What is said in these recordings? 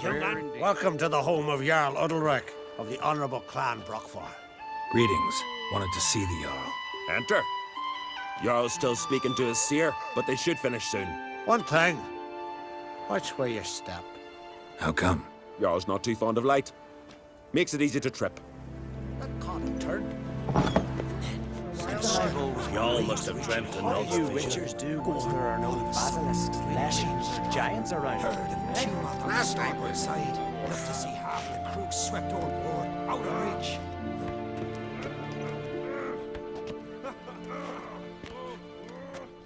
Hilman. Welcome to the home of Jarl Udalric of the Honourable Clan Brockfar. Greetings. Wanted to see the Jarl. Enter. Jarl's still speaking to his seer, but they should finish soon. One thing. Watch where you step. How come? Jarl's not too fond of light. Makes it easy to trip. That caught him turned. Y'all must have dreamt of no You witchers do once there are no basilisks, lashings, or giants around. Last night we inside, enough to see half the crew swept overboard, out of reach.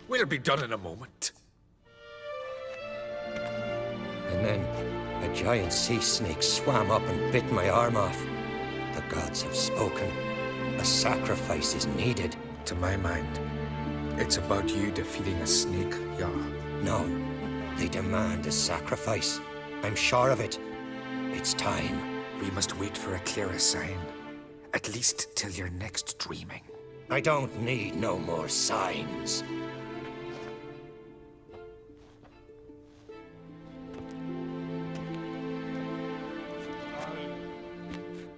We'll be done in a moment. And then a giant sea snake swam up and bit my arm off. The gods have spoken. A sacrifice is needed. To my mind, it's about you defeating a snake, Jarl. No, they demand a sacrifice. I'm sure of it. It's time. We must wait for a clearer sign. At least till your next dreaming. I don't need no more signs.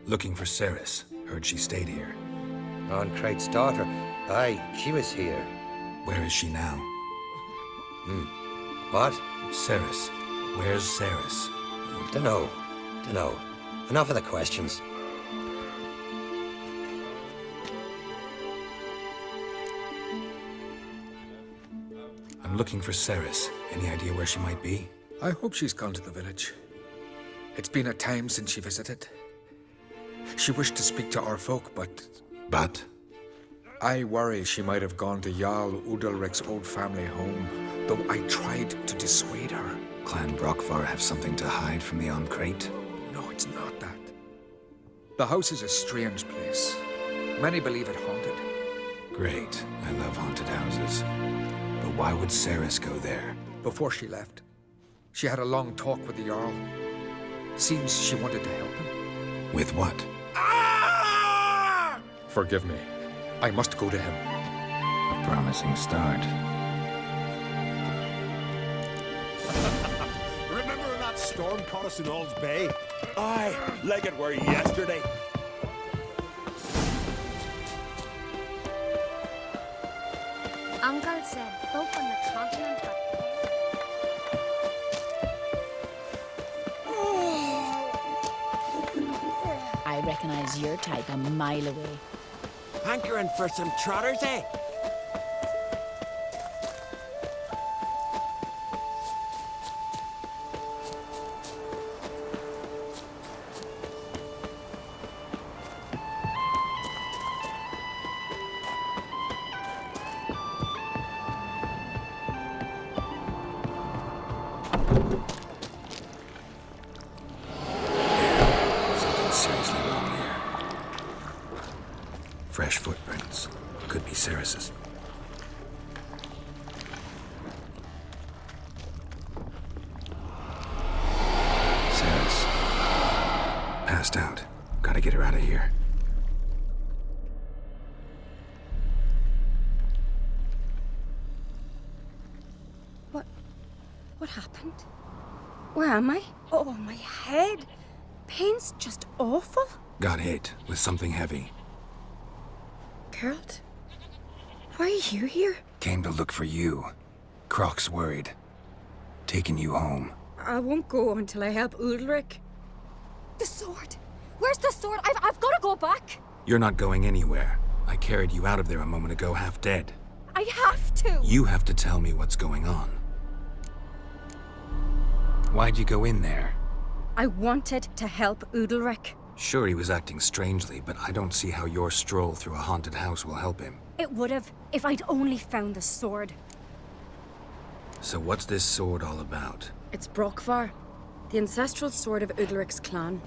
Looking for Ceres. Heard she stayed here. Oncrate's daughter. Aye, she was here. Where is she now? What? Ceres. Where's Ceres? Dunno. Enough of the questions. I'm looking for Ceres. Any idea where she might be? I hope she's gone to the village. It's been a time since she visited. She wished to speak to our folk, but But? I worry she might have gone to Jarl Udalric's old family home, though I tried to dissuade her. Clan Brockfar have something to hide from the Oncrate? No, it's not that. The house is a strange place. Many believe it haunted. Great. I love haunted houses. But why would Ceres go there? Before she left, she had a long talk with the Jarl. Seems she wanted to help him. With what? Forgive me. I must go to him. A promising start. Remember when that storm caught us in Ald's Bay? Aye, like it were yesterday. Uncle said folk on the continent got I recognize your type a mile away. Hankering for some trotters, eh? Something seriously wrong here. Fresh footprints. Could be Ceres's. Ceres. Passed out. Gotta get her out of here. What happened? Where am I? Oh, my head. Pain's just awful. Got hit with something heavy. Geralt? Why are you here? Came to look for you. Croc's worried. Taking you home. I won't go until I help Udalric. The sword! Where's the sword? I've got to go back! You're not going anywhere. I carried you out of there a moment ago half dead. I have to! You have to tell me what's going on. Why'd you go in there? I wanted to help Udalric. Sure, he was acting strangely, but I don't see how your stroll through a haunted house will help him. It would have if I'd only found the sword. So what's this sword all about? It's Brockfar, the ancestral sword of Udalric's clan.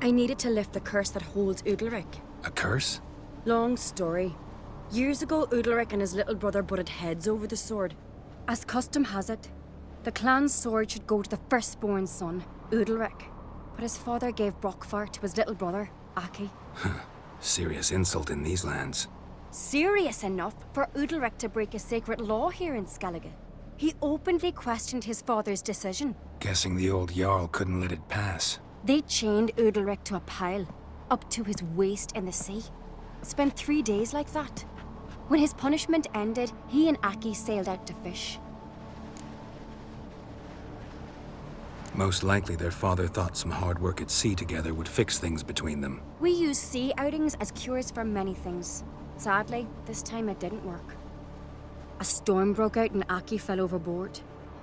I needed to lift the curse that holds Udalric. A curse? Long story. Years ago, Udalric and his little brother butted heads over the sword. As custom has it, the clan's sword should go to the firstborn son, Udalric. But his father gave Brockfar to his little brother, Aki. Serious insult in these lands. Serious enough for Udalric to break a sacred law here in Skellige. He openly questioned his father's decision, Guessing the old Jarl couldn't let it pass. They chained Udalric to a pile, up to his waist in the sea. Spent 3 days like that. When his punishment ended, he and Aki sailed out to fish. Most likely their father thought some hard work at sea together would fix things between them. We use sea outings as cures for many things. Sadly, this time it didn't work. A storm broke out and Aki fell overboard.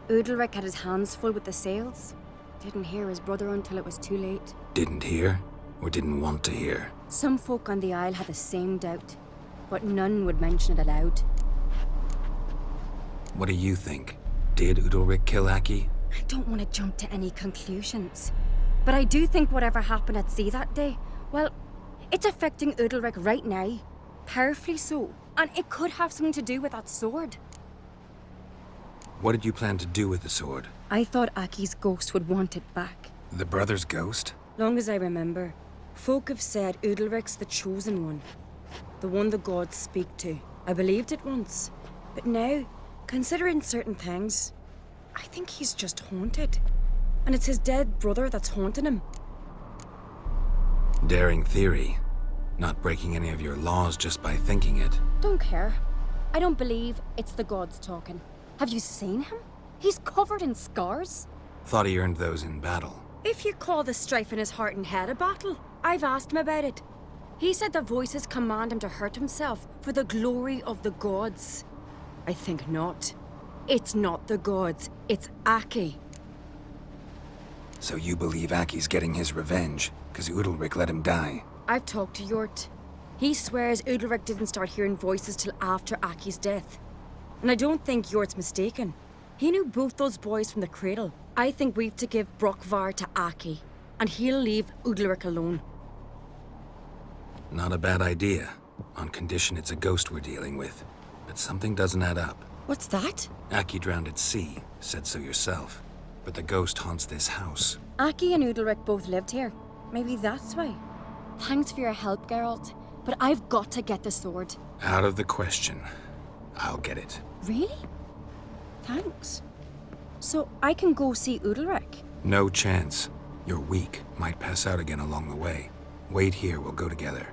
Udalric had his hands full with the sails. Didn't hear his brother until it was too late. Didn't hear, or didn't want to hear. Some folk on the Isle had the same doubt, but none would mention it aloud. What do you think? Did Udalric kill Aki? I don't want to jump to any conclusions, but I do think whatever happened at sea that day, well, it's affecting Udalric right now. Powerfully so, and it could have something to do with that sword. What did you plan to do with the sword? I thought Aki's ghost would want it back. The brother's ghost? Long as I remember, folk have said Udalric's the chosen one. The one the gods speak to. I believed it once. But now, considering certain things, I think he's just haunted. And it's his dead brother that's haunting him. Daring theory. Not breaking any of your laws just by thinking it. Don't care. I don't believe it's the gods talking. Have you seen him? He's covered in scars. Thought he earned those in battle. If you call the strife in his heart and head a battle, I've asked him about it. He said the voices command him to hurt himself for the glory of the gods. I think not. It's not the gods, it's Aki. So you believe Aki's getting his revenge, because Udalric let him die? I've talked to Yort. He swears Udalric didn't start hearing voices till after Aki's death. And I don't think Yort's mistaken. He knew both those boys from the cradle. I think we've to give Brokvar to Aki, and he'll leave Udalric alone. Not a bad idea, on condition it's a ghost we're dealing with. But something doesn't add up. What's that? Aki drowned at sea, said so yourself. But the ghost haunts this house. Aki and Udalric both lived here. Maybe that's why. Thanks for your help, Geralt. But I've got to get the sword. Out of the question. I'll get it. Really? Thanks. So I can go see Udalric? No chance. You're weak. Might pass out again along the way. Wait here, we'll go together.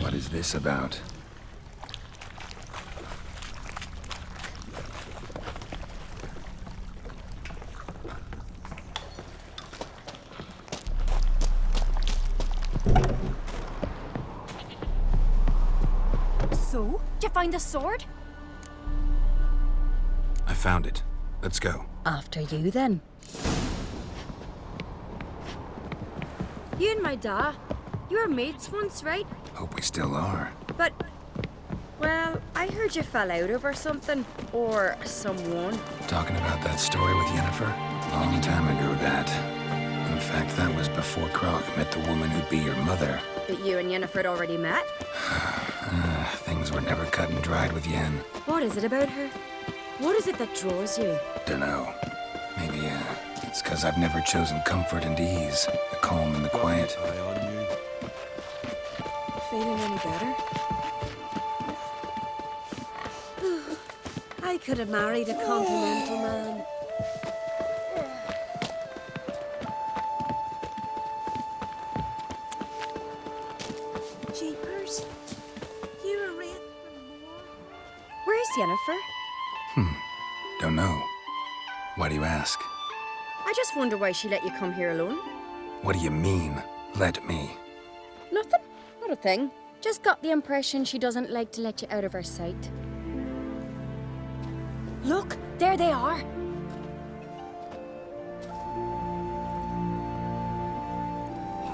What is this about? So? Did you find the sword? I found it. Let's go. After you, then. You and my da, you were mates once, right? Hope we still are. But, well, I heard you fell out over something. Or someone. Talking about that story with Yennefer? Long time ago, that. In fact, that was before Croc met the woman who'd be your mother. But you and Yennefer had already met? Things were never cut and dried with Yen. What is it about her? What is it that draws you? Dunno. Maybe, it's because I've never chosen comfort and ease. The calm and the quiet. Eye on you. Feeling any better? I could have married a continental man. Jeepers. You were real. Where's Yennefer? Don't know. Why do you ask? I just wonder why she let you come here alone. What do you mean, let me? Nothing. Not a thing. Just got the impression she doesn't like to let you out of her sight. Look, there they are.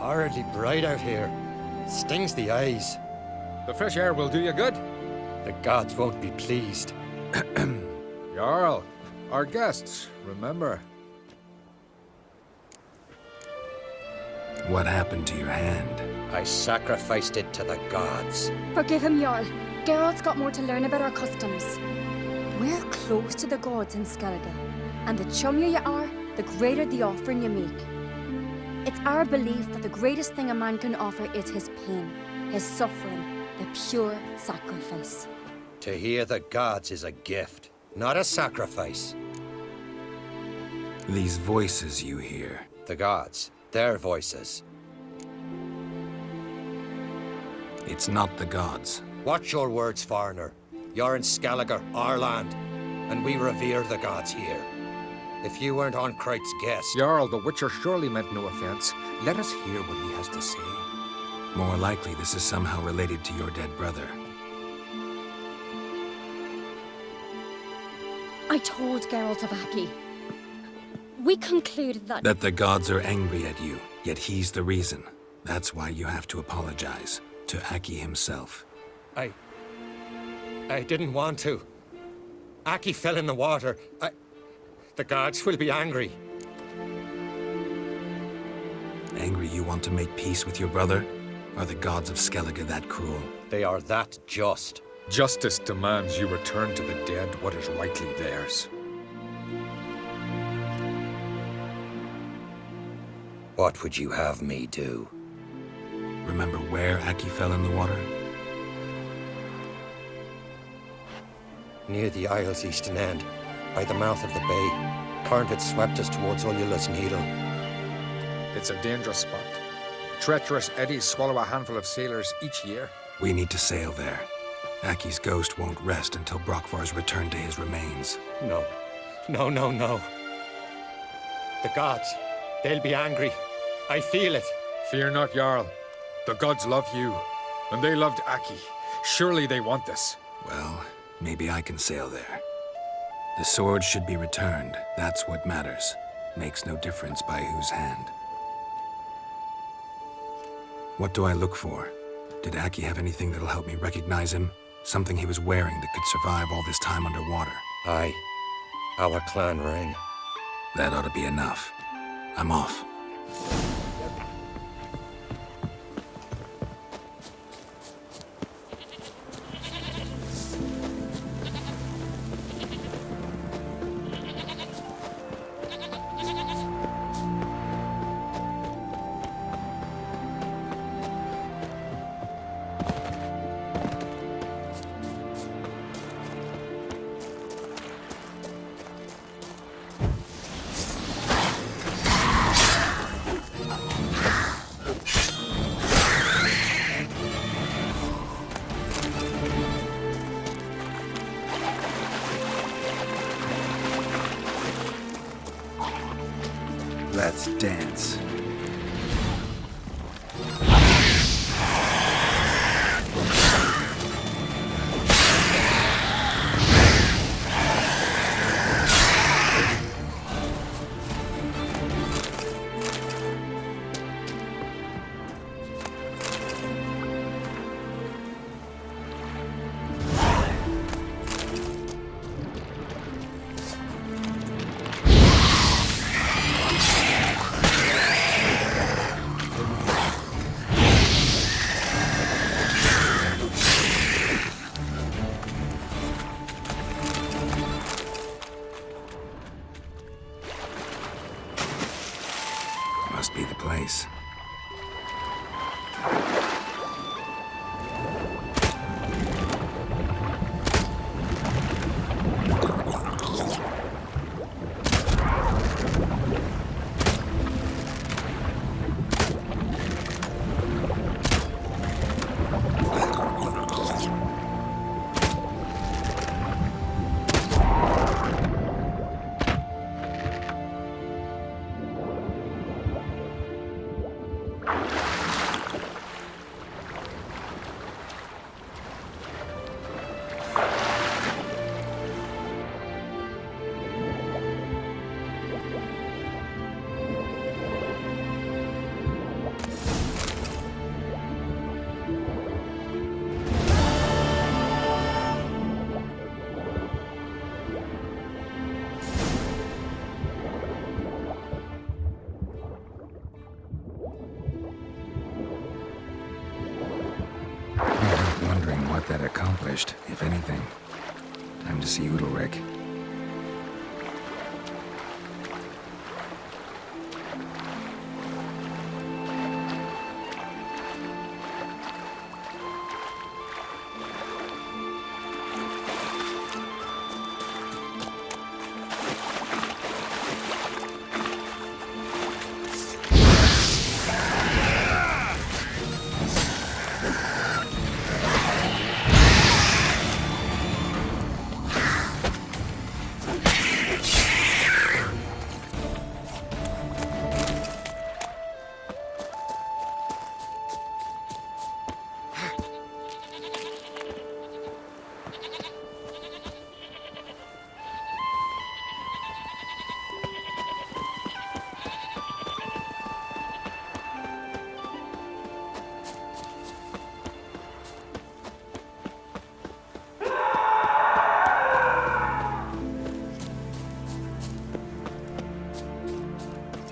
Horridly bright out here. Stings the eyes. The fresh air will do you good. The gods won't be pleased. Jarl, our guests, remember. What happened to your hand? I sacrificed it to the gods. Forgive him, Jarl. Geralt's got more to learn about our customs. We're close to the gods in Skellige, and the chummier you are, the greater the offering you make. It's our belief that the greatest thing a man can offer is his pain, his suffering, the pure sacrifice. To hear the gods is a gift, not a sacrifice. These voices you hear. The gods, their voices. It's not the gods. Watch your words, foreigner. You're in Skellige, our land, and we revere the gods here. If you weren't on Kright's guest... Jarl, the Witcher surely meant no offense. Let us hear what he has to say. More likely this is somehow related to your dead brother. I told Geralt of Aki. We concluded that... That the gods are angry at you, yet he's the reason. That's why you have to apologize. To Aki himself. I didn't want to. Aki fell in the water. The gods will be angry. Angry you want to make peace with your brother? Are the gods of Skellige that cruel? They are that just. Justice demands you return to the dead what is rightly theirs. What would you have me do? Remember where Aki fell in the water? Near the Isle's eastern end, by the mouth of the bay. Current had swept us towards Ullula's Needle. It's a dangerous spot. Treacherous eddies swallow a handful of sailors each year. We need to sail there. Aki's ghost won't rest until Brokvar's returned to his remains. No. No. The gods, they'll be angry. I feel it. Fear not, Jarl. The gods love you, and they loved Aki. Surely they want this. Well, maybe I can sail there. The sword should be returned. That's what matters. Makes no difference by whose hand. What do I look for? Did Aki have anything that'll help me recognize him? Something he was wearing that could survive all this time underwater? Aye. Our clan ring. That ought to be enough. I'm off. Let's dance. Must be the place. that accomplished, if anything. Time to see Udalric.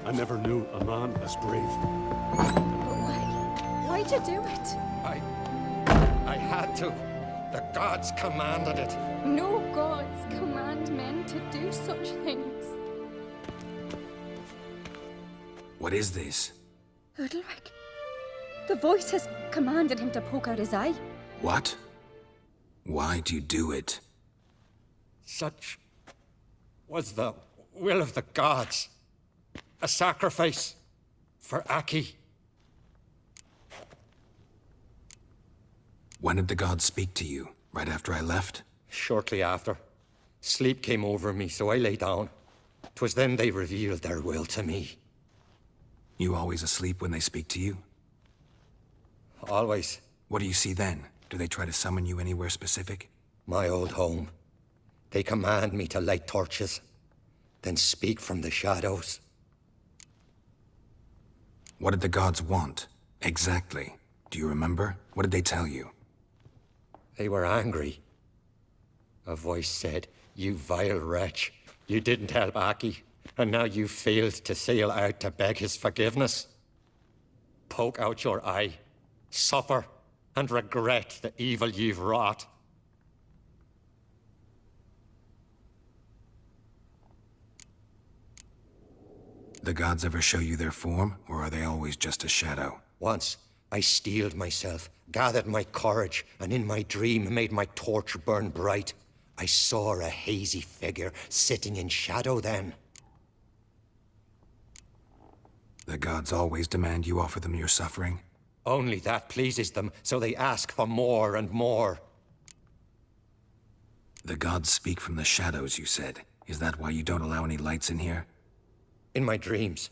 I never knew a man as brave. But why? Why'd you do it? I had to. The gods commanded it. No gods command men to do such things. What is this? Udalric. The voice has commanded him to poke out his eye. What? Why'd you do it? Such was the will of the gods. A sacrifice for Aki. When did the gods speak to you? Right after I left? Shortly after. Sleep came over me, so I lay down. 'Twas then they revealed their will to me. You always asleep when they speak to you? Always. What do you see then? Do they try to summon you anywhere specific? My old home. They command me to light torches, then speak from the shadows. What did the gods want? Exactly. Do you remember? What did they tell you? They were angry. A voice said, "You vile wretch. You didn't help Aki, and now you failed to sail out to beg his forgiveness. Poke out your eye, suffer, and regret the evil you've wrought." The gods ever show you their form, or are they always just a shadow? Once, I steeled myself, gathered my courage, and in my dream made my torch burn bright. I saw a hazy figure sitting in shadow then. The gods always demand you offer them your suffering? Only that pleases them, so they ask for more and more. The gods speak from the shadows, you said. Is that why you don't allow any lights in here? In my dreams,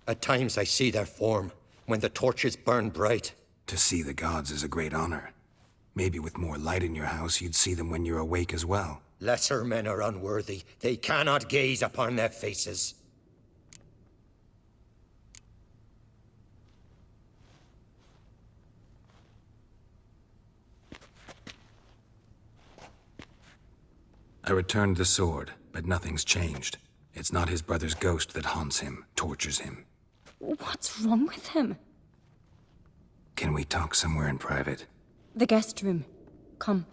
at times I see their form, when the torches burn bright. To see the gods is a great honor. Maybe with more light in your house, you'd see them when you're awake as well. Lesser men are unworthy. They cannot gaze upon their faces. I returned the sword, but nothing's changed. It's not his brother's ghost that haunts him, tortures him. What's wrong with him? Can we talk somewhere in private? The guest room. Come.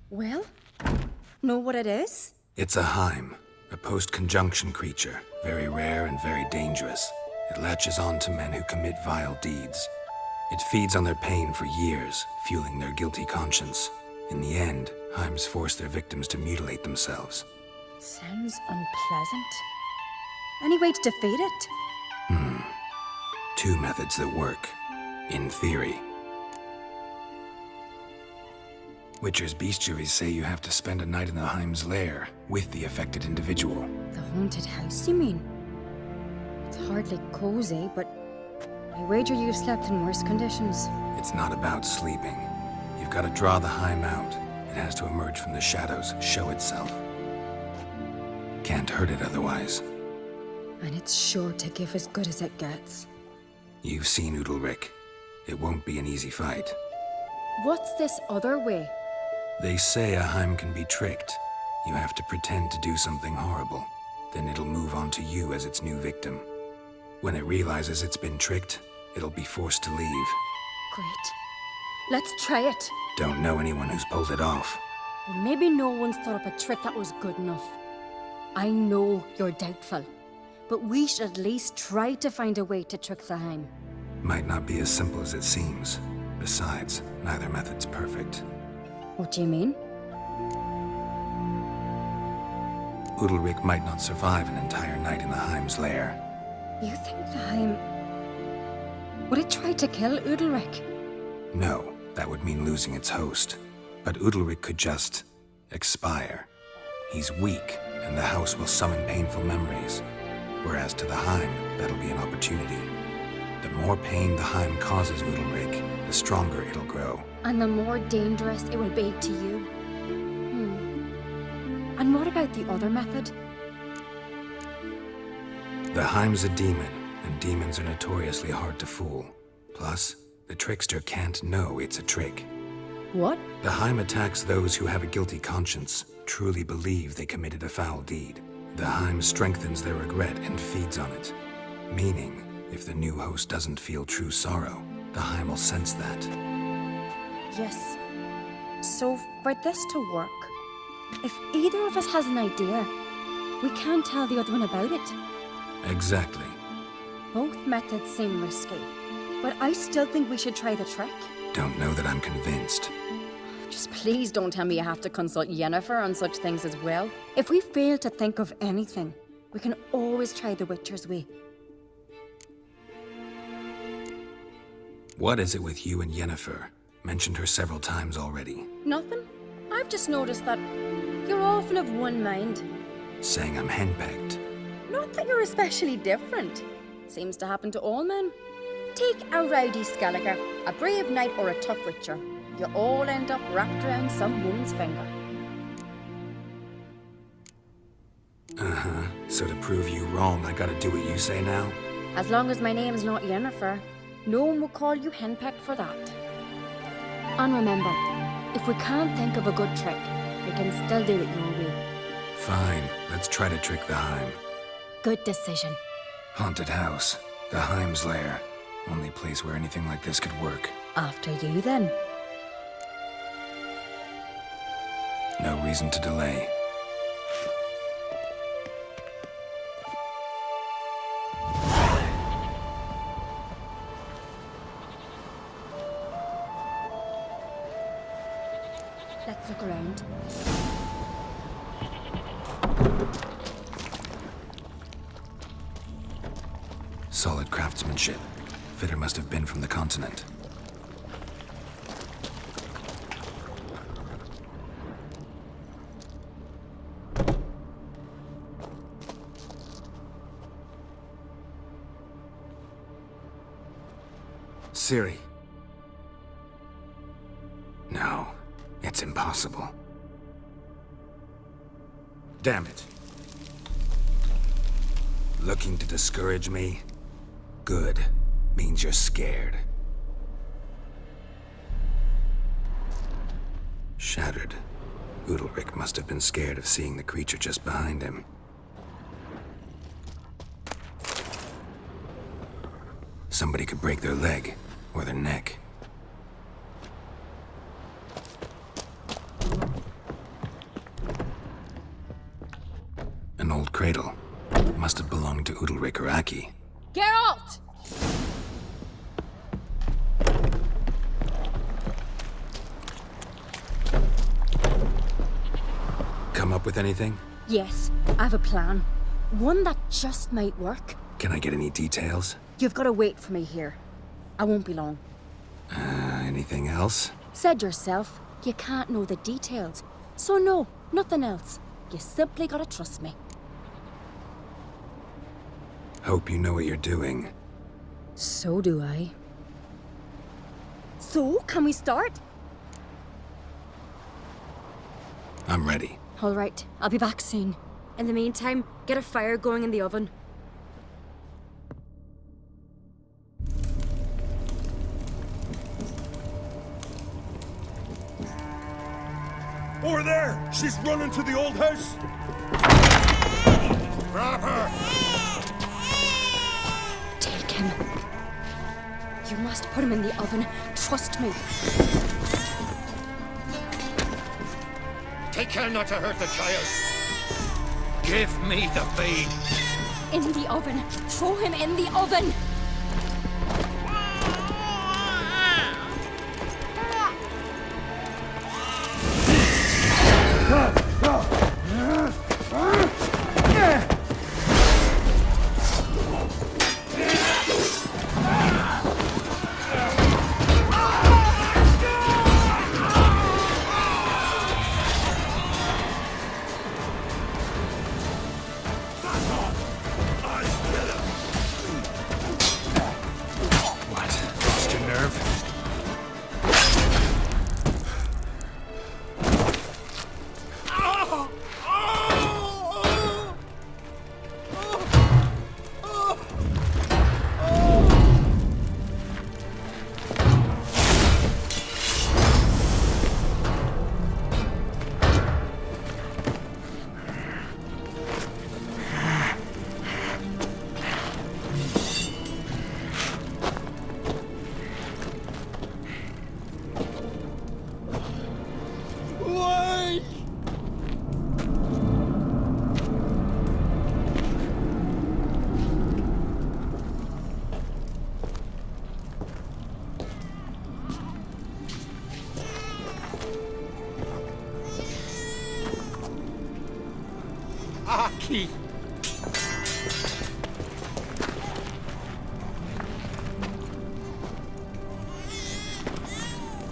Well, know what it is? It's a Heim, a post-conjunction creature, very rare and very dangerous. It latches on to men who commit vile deeds. It feeds on their pain for years, fueling their guilty conscience. In the end, Heims force their victims to mutilate themselves. Sounds unpleasant. Any way to defeat it? Two methods that work, in theory. Witcher's bestiaries say you have to spend a night in the Heim's lair with the affected individual. The haunted house, you mean? It's hardly cozy, but I wager you've slept in worse conditions. It's not about sleeping. You've got to draw the Heim out. It has to emerge from the shadows, show itself. Can't hurt it otherwise. And it's sure to give as good as it gets. You've seen Udalric. It won't be an easy fight. What's this other way? They say a Heim can be tricked. You have to pretend to do something horrible. then it'll move on to you as its new victim. When it realizes it's been tricked, it'll be forced to leave. Great. Let's try it. Don't know anyone who's pulled it off. Well, maybe no one's thought up a trick that was good enough. I know you're doubtful, but we should at least try to find a way to trick the Heim. Might not be as simple as it seems. Besides, neither method's perfect. What do you mean? Udalryk might not survive an entire night in the Heim's lair. You think the Heim... Would it try to kill Udalryk? No, that would mean losing its host. But Udalryk could just... expire. He's weak, and the house will summon painful memories. Whereas to the Heim, that'll be an opportunity. The more pain the Heim causes Udalryk, the stronger it'll grow. And the more dangerous it will be to you. And what about the other method? The Heim's a demon, and demons are notoriously hard to fool. Plus, the trickster can't know it's a trick. What? The Heim attacks those who have a guilty conscience, truly believe they committed a foul deed. The Heim strengthens their regret and feeds on it. Meaning, if the new host doesn't feel true sorrow, the Heim will sense that. Yes. So, for this to work, if either of us has an idea, we can't tell the other one about it. Exactly. Both methods seem risky, but I still think we should try the trick. Don't know that I'm convinced. Just please don't tell me you have to consult Yennefer on such things as well. If we fail to think of anything, we can always try the Witcher's way. What is it with you and Yennefer? Mentioned her several times already. Nothing. I've just noticed that you're often of one mind. Saying I'm henpecked. Not that you're especially different. Seems to happen to all men. Take a rowdy Skelliger, a brave knight, or a tough witcher. You all end up wrapped around some woman's finger. Uh-huh. So to prove you wrong, I gotta do what you say now? As long as my name's not Yennefer, no one will call you henpecked for that. And remember, if we can't think of a good trick, we can still do it your way. Fine, let's try to trick the Heim. Good decision. Haunted house, the Heim's lair. Only place where anything like this could work. After you, then. No reason to delay. Let's look around. Solid craftsmanship. Fitter must have been from the continent. Ciri. No, it's impossible. Damn it. Looking to discourage me? Good. Means you're scared. Shattered. Udalryk must have been scared of seeing the creature just behind him. Somebody could break their leg, or their neck. An old cradle. Must have belonged to Udalryk or Aki. Geralt! Come up with anything? Yes, I have a plan. One that just might work. Can I get any details? You've got to wait for me here. I won't be long. Anything else? Said yourself, you can't know the details. So no, nothing else. You simply gotta trust me. Hope you know what you're doing. So do I. So, can we start? I'm ready. All right, I'll be back soon. In the meantime, get a fire going in the oven. Over there! She's running to the old house! Grab her! Take him. You must put him in the oven. Trust me. Take care not to hurt the child. Give me the feed. In the oven. Throw him in the oven. What? Lost your nerve? Aki!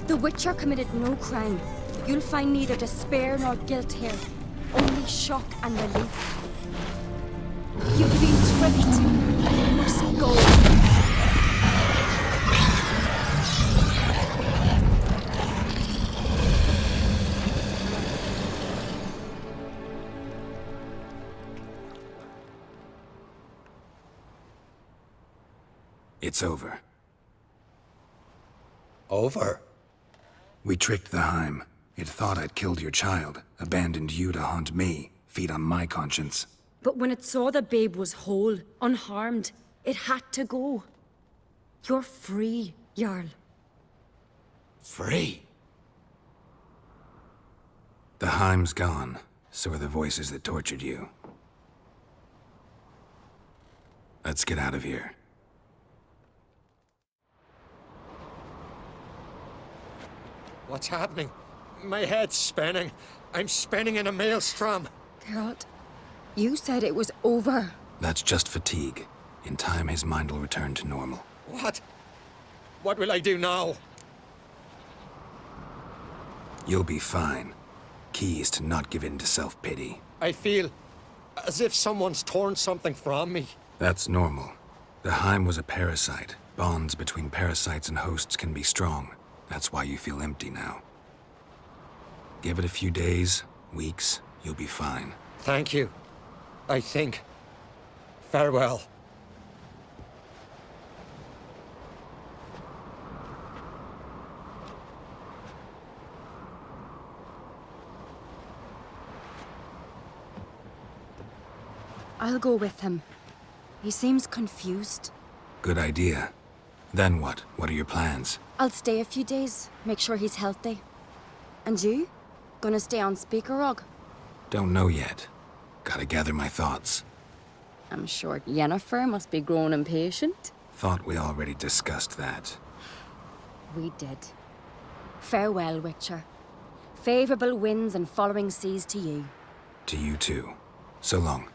The Witcher committed no crime. You'll find neither despair nor guilt here. Only shock and relief. You've been tricked. You must go. It's over. Over? We tricked the Heim. It thought I'd killed your child, abandoned you to haunt me, feed on my conscience. But when it saw the babe was whole, unharmed, it had to go. You're free, Jarl. Free? The Heim's gone, so are the voices that tortured you. Let's get out of here. What's happening? My head's spinning. I'm spinning in a maelstrom. Geralt, you said it was over. That's just fatigue. In time, his mind will return to normal. What? What will I do now? You'll be fine. Key is to not give in to self-pity. I feel as if someone's torn something from me. That's normal. The Heim was a parasite. Bonds between parasites and hosts can be strong. That's why you feel empty now. Give it a few days, weeks, you'll be fine. Thank you. I think. Farewell. I'll go with him. He seems confused. Good idea. Then what? What are your plans? I'll stay a few days, make sure he's healthy. And you? Gonna stay on Speaker Rog? Don't know yet. Gotta gather my thoughts. I'm sure Yennefer must be growing impatient. Thought we already discussed that. We did. Farewell, Witcher. Favorable winds and following seas to you. To you too. So long.